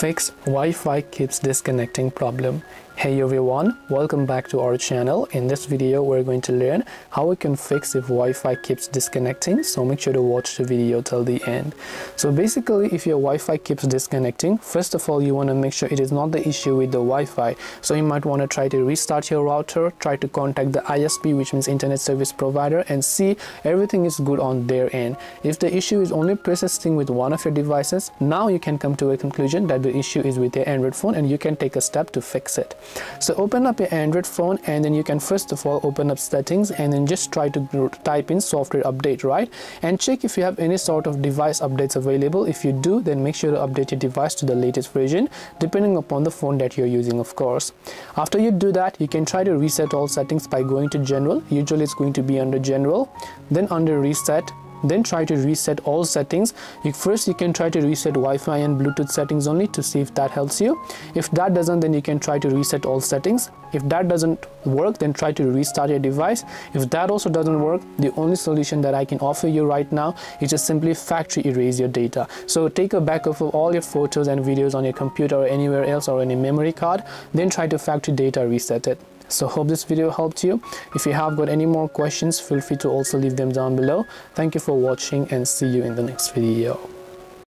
Fix Wi-Fi keeps disconnecting problem. Hey everyone, welcome back to our channel. In this video we're going to learn how we can fix if Wi-Fi keeps disconnecting, so make sure to watch the video till the end. So basically, if your Wi-Fi keeps disconnecting, first of all you want to make sure it is not the issue with the Wi-Fi. So you might want to try to restart your router, try to contact the ISP, which means internet service provider, and see everything is good on their end. If the issue is only persisting with one of your devices, now you can come to a conclusion that the issue is with your Android phone and you can take a step to fix it. So open up your Android phone, and then you can first of all open up settings and then just try to type in software update, right? And check if you have any sort of device updates available. If you do, then make sure to update your device to the latest version, depending upon the phone that you're using, of course. After you do that, you can try to reset all settings by going to general. Usually it's going to be under general, then under reset, then try to reset all settings. First you can try to reset Wi-Fi and Bluetooth settings only to see if that helps you. If that doesn't, then you can try to reset all settings. If that doesn't work, then try to restart your device. If that also doesn't work, the only solution that I can offer you right now is just simply factory erase your data. So take a backup of all your photos and videos on your computer or anywhere else or any memory card, then try to factory data reset it. So hope this video helped you. If you have got any more questions, feel free to also leave them down below. Thank you for watching and see you in the next video.